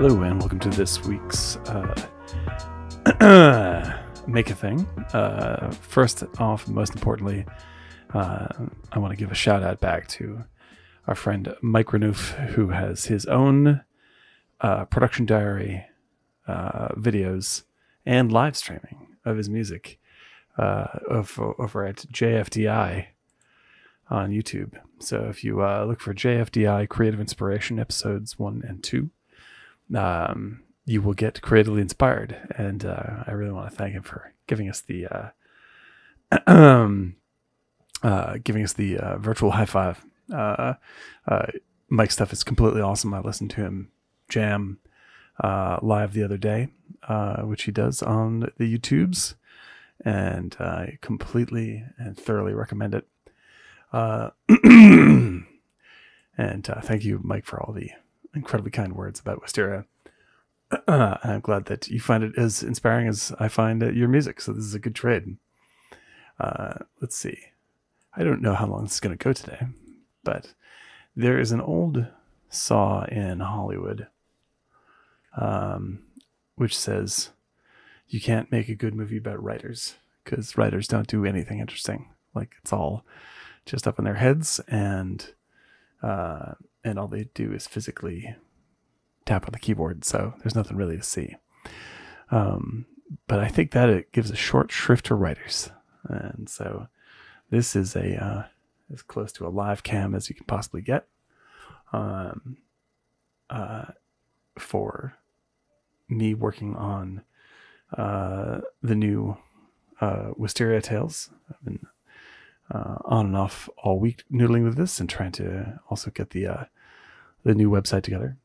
Hello and welcome to this week's Make a Thing. First off, most importantly, I want to give a shout out back to our friend Mike Renouf, who has his own production diary, videos, and live streaming of his music over at JFDI on YouTube. So if you look for JFDI Creative Inspiration episodes 1 and 2, you will get creatively inspired, and I really want to thank him for giving us the virtual high five. Mike's stuff is completely awesome. I listened to him jam live the other day, which he does on the YouTubes, and I completely and thoroughly recommend it. And thank you, Mike, for all the incredibly kind words about Wisteria. I'm glad that you find it as inspiring as I find your music. So this is a good trade. Let's see. I don't know how long this is going to go today, but there is an old saw in Hollywood, which says you can't make a good movie about writers because writers don't do anything interesting. Like, it's all just up in their heads, and all they do is physically tap on the keyboard, so there's nothing really to see. But I think that it gives a short shrift to writers, and so this is as close to a live cam as you can possibly get for me working on the new Wisteria Tales. I've been on and off all week noodling with this and trying to also get the new website together.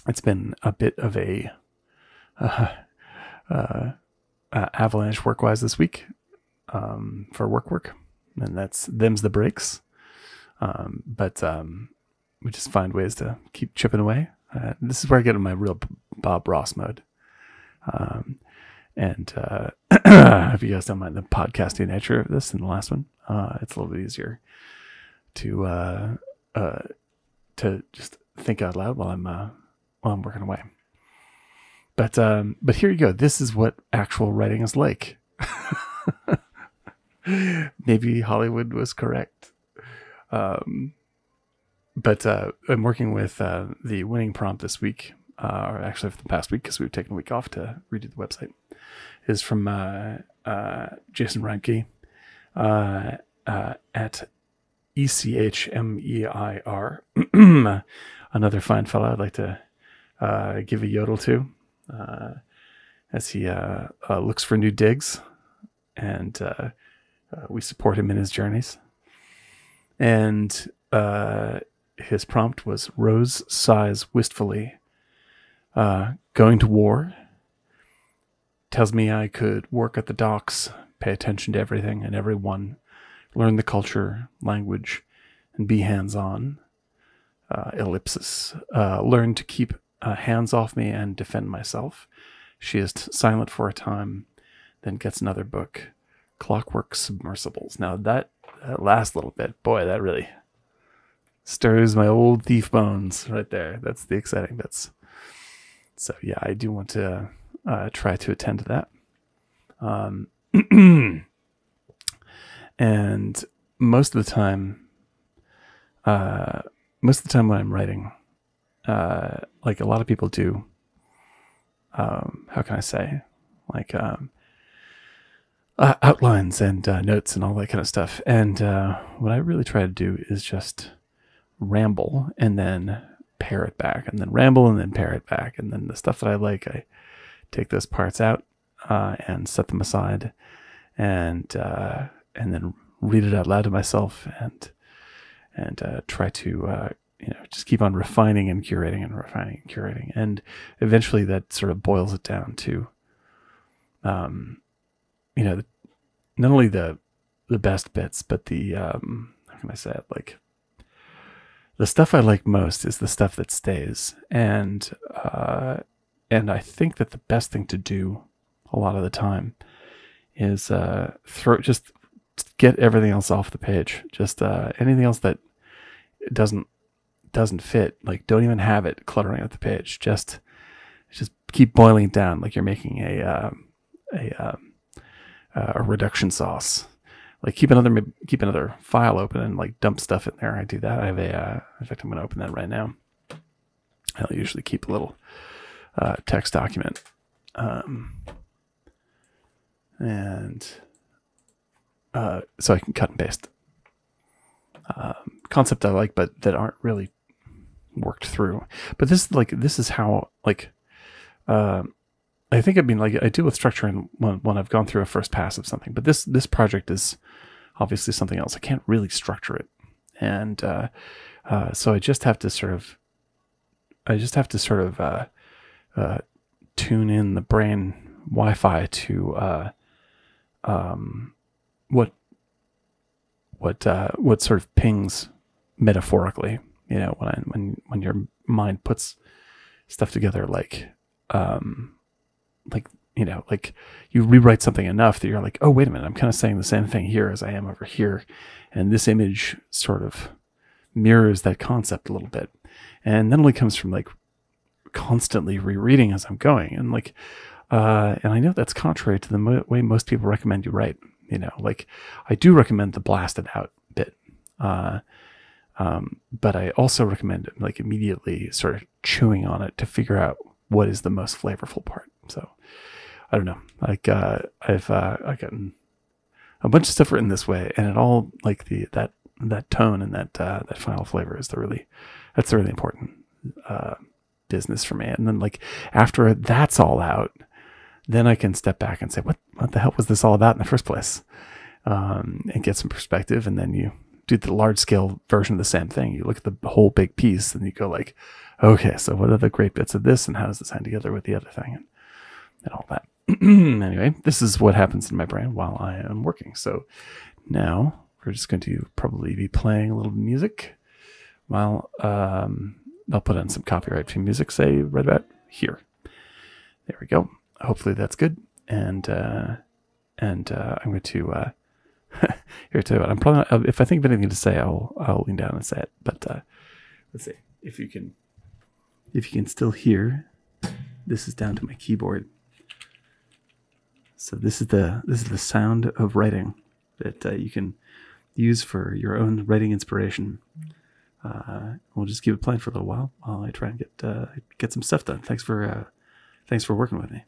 It's been a bit of a avalanche work-wise this week for work, and them's the breaks. But we just find ways to keep chipping away. This is where I get in my real Bob Ross mode. And if you guys don't mind the podcasting nature of this and the last one, it's a little bit easier to just think out loud while I'm working away. But here you go. This is what actual writing is like. Maybe Hollywood was correct. But I'm working with the winning prompt this week, or actually for the past week, because we've taken a week off to redo the website, is from Jason Reinke at ECHMEIR. Another fine fellow I'd like to give a yodel to as he looks for new digs, and we support him in his journeys. And his prompt was Rose sighs wistfully, going to war, tells me I could work at the docks, pay attention to everything and everyone, learn the culture, language, and be hands-on. Ellipsis. Learn to keep hands off me and defend myself. She is silent for a time, then gets another book, Clockwork Submersibles. Now that last little bit, boy, that really stirs my old thief bones right there. That's the exciting bits. So yeah, I do want to try to attend to that. And most of the time when I'm writing, like a lot of people do, how can I say, like outlines and notes and all that kind of stuff. And what I really try to do is just ramble and then pare it back, and then ramble and then pare it back. And then the stuff that I like, I take those parts out and set them aside, and then read it out loud to myself, and try to just keep on refining and curating, and eventually that sort of boils it down to not only the best bits, but the how can I say it, like the stuff I like most is the stuff that stays. And I think that the best thing to do a lot of the time is just get everything else off the page. Just anything else that doesn't fit, like, don't even have it cluttering out the page. Just keep boiling it down like you're making a reduction sauce. Like keep another file open and like dump stuff in there. I do that. I have in fact, I'm going to open that right now. I'll usually keep a little text document, and so I can cut and paste. Concept I like, but that aren't really worked through. But this is how I think, I mean, like I deal with structure when I've gone through a first pass of something, but this project is obviously something else. I can't really structure it. And so I just have to sort of tune in the brain Wi-Fi to what sort of pings metaphorically, you know, when your mind puts stuff together, like you know, like you rewrite something enough that you're like, oh, wait a minute, I'm kind of saying the same thing here as I am over here, and this image sort of mirrors that concept a little bit, and that only comes from like constantly rereading as I'm going, and like and I know that's contrary to the way most people recommend you write. You know, like I do recommend the blasted out bit, but I also recommend like immediately sort of chewing on it to figure out what is the most flavorful part. So I don't know, like I've gotten a bunch of stuff written this way, and it all like that tone and that final flavor is that's the really important business for me. And then like after that's all out, then I can step back and say, what the hell was this all about in the first place? And get some perspective. And then you do the large scale version of the same thing. You look at the whole big piece and you go like, okay, so what are the great bits of this, and how does this hang together with the other thing, and all that. Anyway, this is what happens in my brain while I am working. So now we're just going to probably be playing a little music while I'll put on some copyright free music, say right about here. There we go. Hopefully that's good. And I'm going to here too. I'm probably not, if I think of anything to say, I'll lean down and say it. But let's see if you can still hear. This is down to my keyboard. So this is the sound of writing that you can use for your own writing inspiration. We'll just keep it playing for a little while I try and get some stuff done. Thanks for working with me.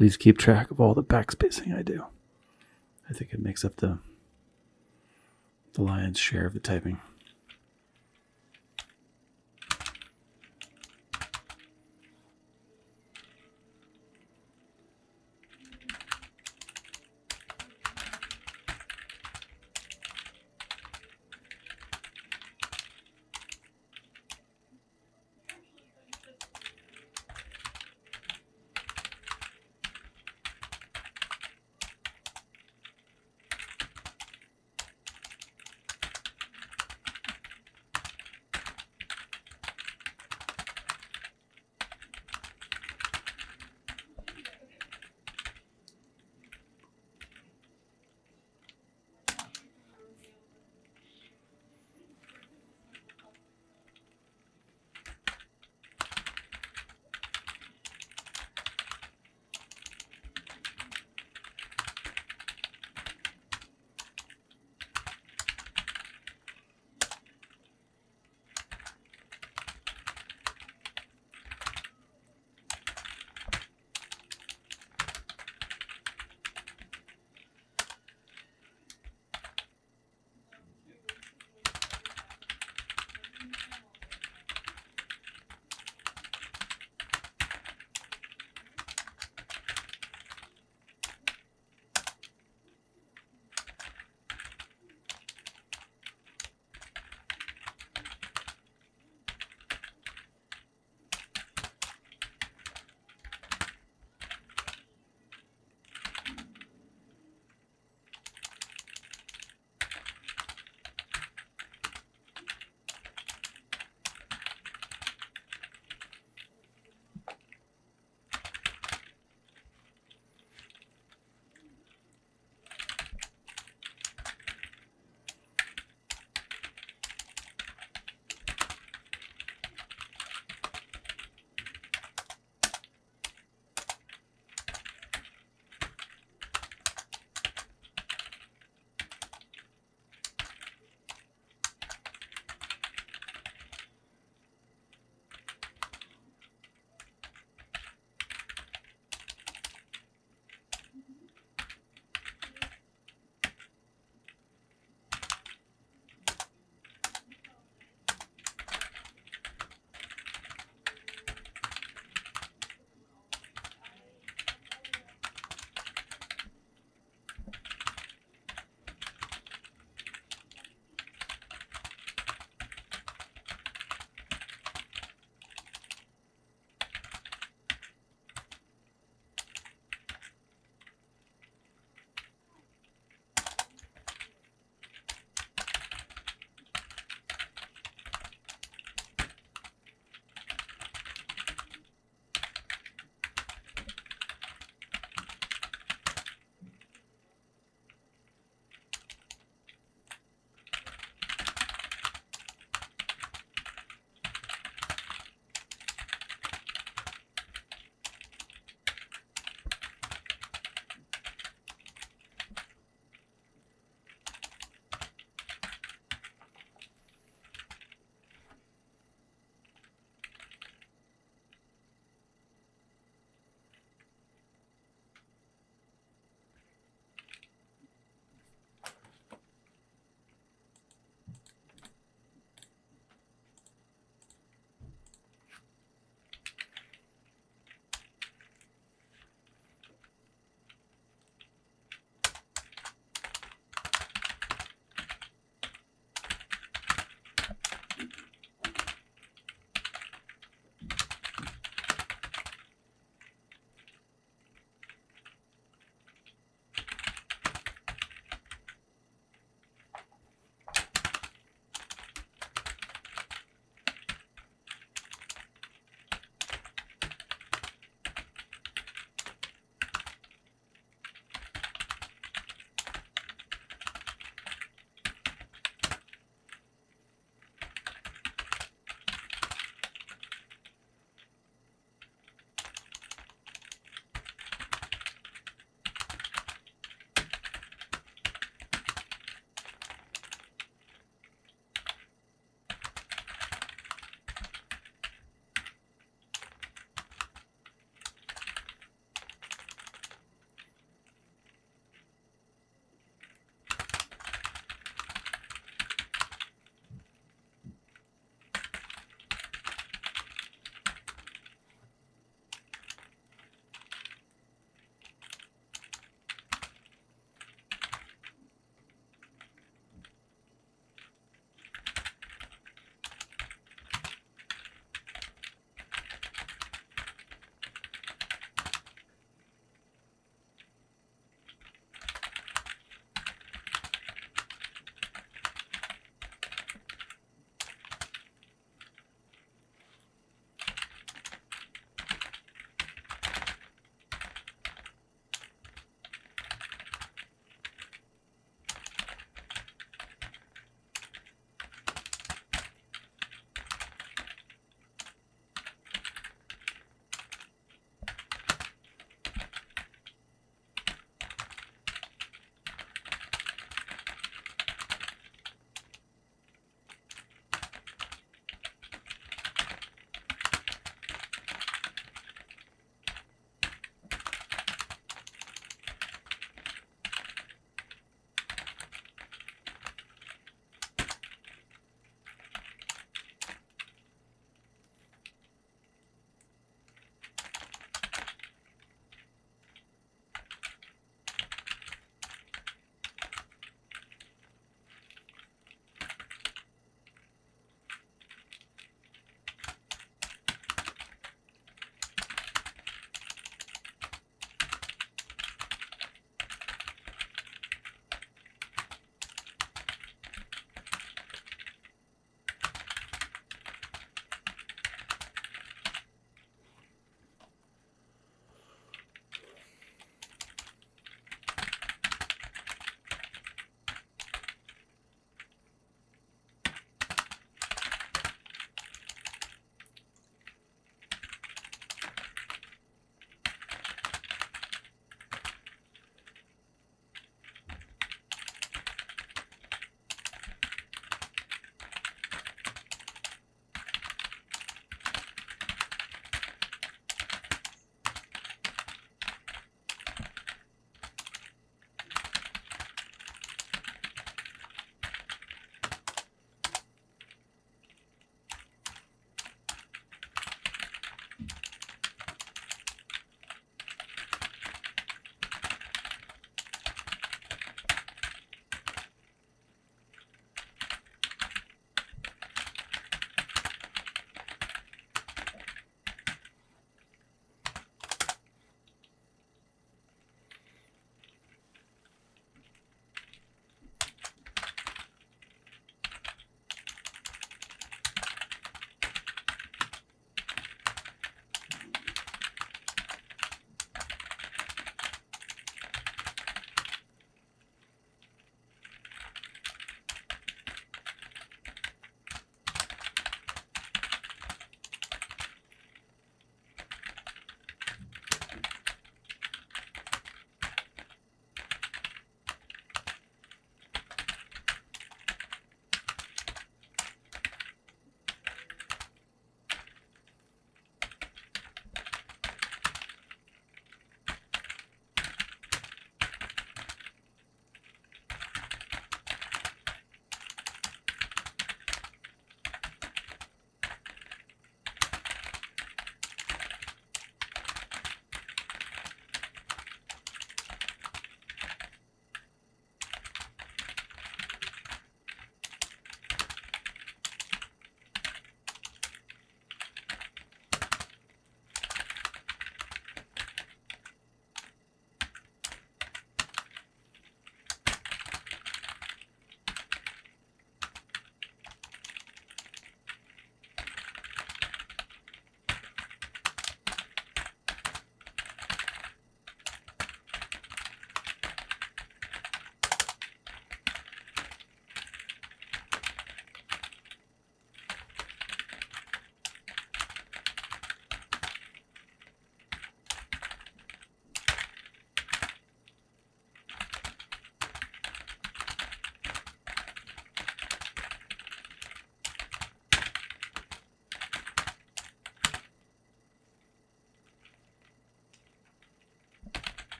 Please keep track of all the backspacing I do. I think it makes up the lion's share of the typing.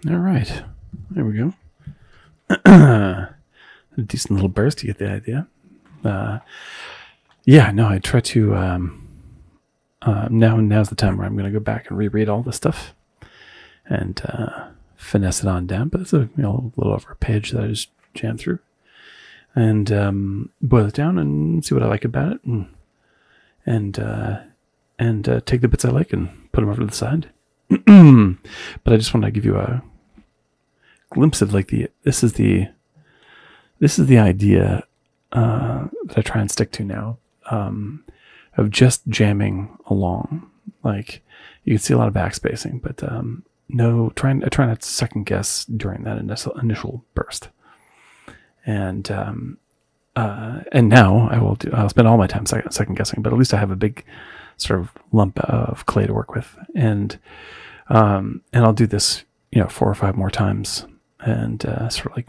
All right. There we go. A decent little burst. You get the idea. Yeah, no, I try to... now's the time where I'm going to go back and reread all this stuff and finesse it on down. But it's a little over a page that I just jammed through. And boil it down and see what I like about it. And take the bits I like and put them over to the side. But I just want to give you a glimpse of like this is the idea that I try and stick to now, of just jamming along. Like you can see a lot of backspacing, but I try not to second guess during that initial burst. And now I'll spend all my time second guessing, but at least I have a big sort of lump of clay to work with, and I'll do this 4 or 5 more times, and sort of like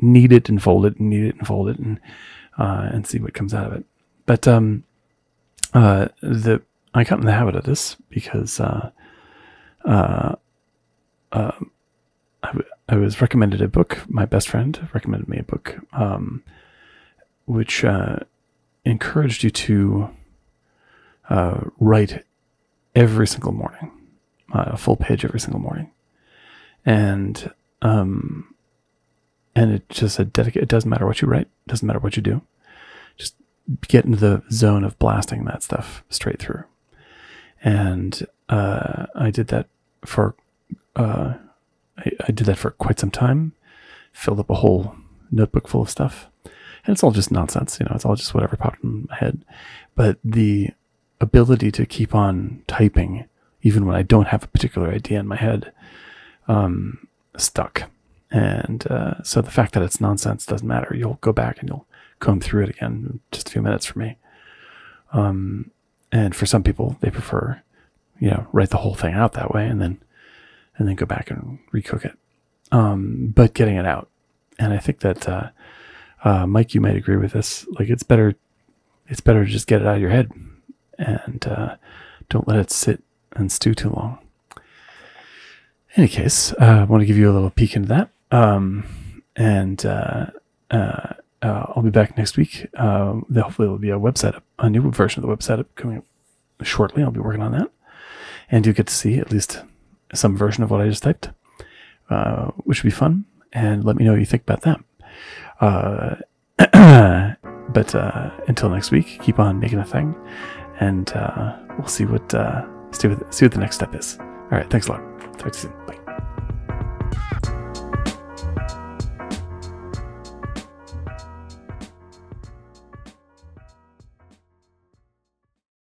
knead it and fold it and knead it and fold it and see what comes out of it. But I got in the habit of this because I was recommended a book. My best friend recommended me a book, which encouraged you to write every single morning, a full page every single morning, and it just said it doesn't matter what you write, doesn't matter what you do, just get into the zone of blasting that stuff straight through. And I did that for I did that for quite some time, filled up a whole notebook full of stuff, and it's all just nonsense, it's all just whatever popped in my head. But the ability to keep on typing, even when I don't have a particular idea in my head, stuck. And so the fact that it's nonsense doesn't matter. You'll go back and you'll comb through it again in just a few minutes for me. And for some people, they prefer, write the whole thing out that way and then go back and recook it. But getting it out. And I think that, Mike, you might agree with this. Like it's better to just get it out of your head and don't let it sit and stew too long. In any case, I want to give you a little peek into that. I'll be back next week. Hopefully there'll be a new version of the website up coming up shortly. I'll be working on that. And you get to see at least some version of what I just typed, which would be fun. And let me know what you think about that. But until next week, keep on making a thing, and we'll see what the next step is. All right, thanks a lot. Talk to you soon. Bye.